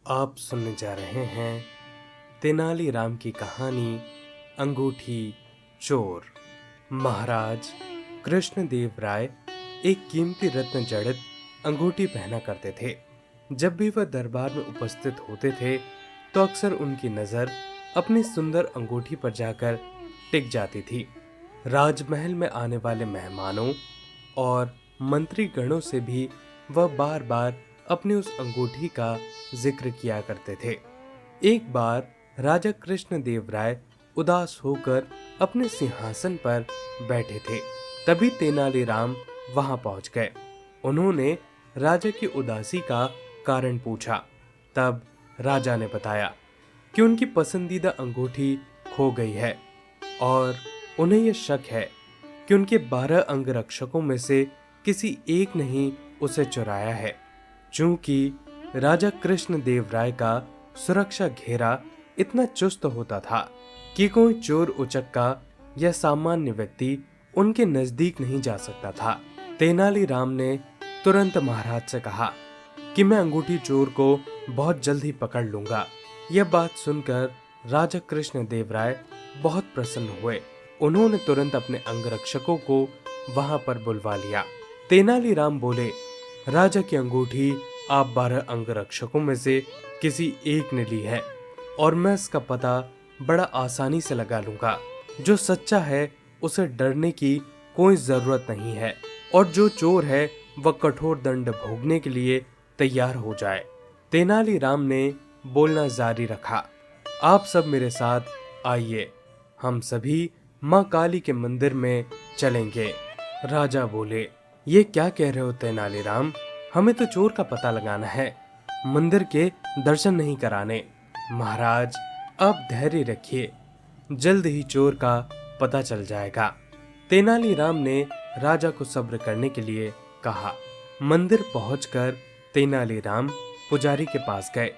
आप सुनने जा रहे हैं तेनालीराम की कहानी अंगूठी चोर। महाराज कृष्णदेव राय एक कीमती रत्न जड़ित अंगूठी पहना करते थे। जब भी वह दरबार में उपस्थित होते थे तो अक्सर उनकी नजर अपनी सुंदर अंगूठी पर जाकर टिक जाती थी। राजमहल में आने वाले मेहमानों और मंत्री गणों से भी वह बार बार अपनी उस अंगूठी का जिक्र किया करते थे। एक बार राजा कृष्णदेव राय उदास होकर अपने सिंहासन पर बैठे थे। तभी तेनालीराम वहां पहुंच गए। उन्होंने राजा की उदासी का कारण पूछा। तब राजा ने बताया कि उनकी पसंदीदा अंगूठी खो गई है और उन्हें यह शक है कि उनके 12 अंगरक्षकों में से किसी एक ने ही उसे चुराया है। चूंकि राजा कृष्णदेव राय का सुरक्षा घेरा इतना चुस्त होता था कि कोई चोर उचक्का या सामान्य व्यक्ति उनके नजदीक नहीं जा सकता था। तेनालीराम ने तुरंत महाराज से कहा कि मैं अंगूठी चोर को बहुत जल्द ही पकड़ लूंगा। यह बात सुनकर राजा कृष्णदेव राय बहुत प्रसन्न हुए। उन्होंने तुरंत अपने अंगरक्षकों को वहां पर बुलवा लिया। तेनालीराम बोले, राजा की अंगूठी आप 12 अंगरक्षकों में से किसी एक ने ली है और मैं इसका पता बड़ा आसानी से लगा लूंगा। जो सच्चा है उसे डरने की कोई जरूरत नहीं है और जो चोर है वह कठोर दंड भोगने के लिए तैयार हो जाए। तेनालीराम ने बोलना जारी रखा, आप सब मेरे साथ आइए, हम सभी माँ काली के मंदिर में चलेंगे। राजा बोले, ये क्या कह रहे हो तेनालीराम? हमें तो चोर का पता लगाना है, मंदिर के दर्शन नहीं कराने। महाराज आप धैर्य रखिए, जल्द ही चोर का पता चल जाएगा। तेनालीराम ने राजा को सब्र करने के लिए कहा। मंदिर पहुंचकर तेनालीराम पुजारी के पास गए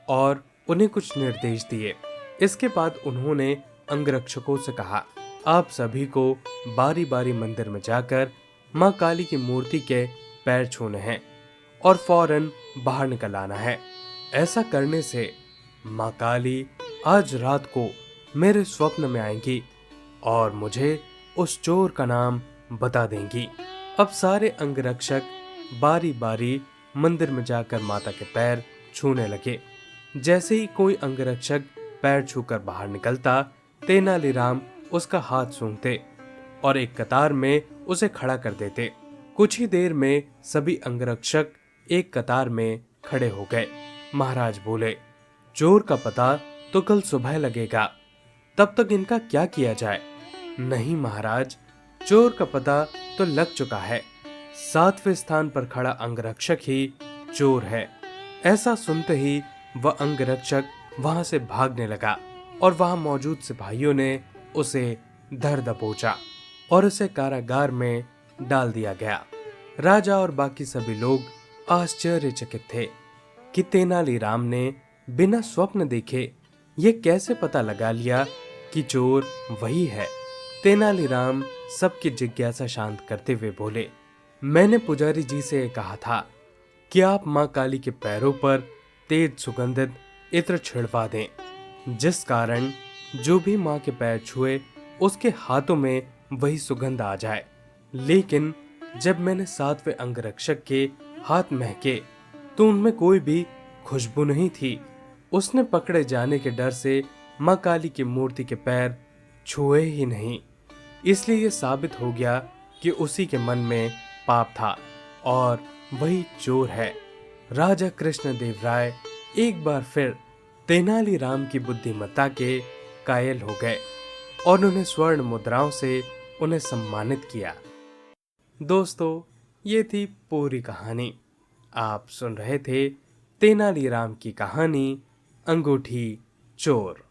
और उन्हें कुछ निर्देश दिए। इसके बाद उन्होंने अंगरक्षकों से कहा, आप सभी को बारी बारी मंदिर में जाकर माँ काली की मूर्ति के पैर छूने हैं और फौरन बाहर निकल आना है। ऐसा करने से माँ काली आज रात को मेरे स्वप्न में आएंगी और मुझे उस चोर का नाम बता देंगी। अब सारे अंगरक्षक बारी बारी मंदिर में जाकर माता के पैर छूने लगे। जैसे ही कोई अंगरक्षक पैर छूकर बाहर निकलता, तेनालीराम उसका हाथ सूंघते और एक कतार में उसे खड़ा कर देते। कुछ ही देर में सभी अंगरक्षक एक कतार में खड़े हो गए। महाराज बोले, चोर का पता तो कल सुबह लगेगा, तब तक इनका क्या किया जाए? नहीं महाराज, चोर का पता तो लग चुका है। 7वें स्थान पर खड़ा अंगरक्षक ही चोर है। ऐसा सुनते ही वह अंगरक्षक वहां से भागने लगा और वहां मौजूद सिपाहियों ने उसे धर दबोचा और उसे कारागार में डाल दिया गया। राजा और बाकी सभी लोग आश्चर्यचकित थे कि तेनालीराम ने बिना स्वप्न देखे ये कैसे पता लगा लिया कि चोर वही है। तेनालीराम सबकी जिज्ञासा शांत करते हुए बोले, मैंने पुजारी जी से कहा था कि आप माँ काली के पैरों पर तेज सुगंधित इत्र छिड़वा दें, जिस कारण जो भी माँ के पैर छुए उसके हाथों में वही सुगंध आ जाए। लेकिन जब मैंने 7वें अंगरक्षक के हाथ महके तो उनमें कोई भी खुशबू नहीं थी। उसने पकड़े जाने के डर से माँ काली की मूर्ति के पैर छुए ही नहीं। इसलिए यह साबित हो गया कि उसी के मन में पाप था और वही चोर है। राजा कृष्णदेव राय एक बार फिर तेनालीराम की बुद्धिमत्ता के कायल हो गए और उन्हें स्वर्ण मुद्राओं से उन्हें सम्मानित किया। दोस्तों, ये थी पूरी कहानी। आप सुन रहे थे तेनालीराम की कहानी अंगूठी चोर।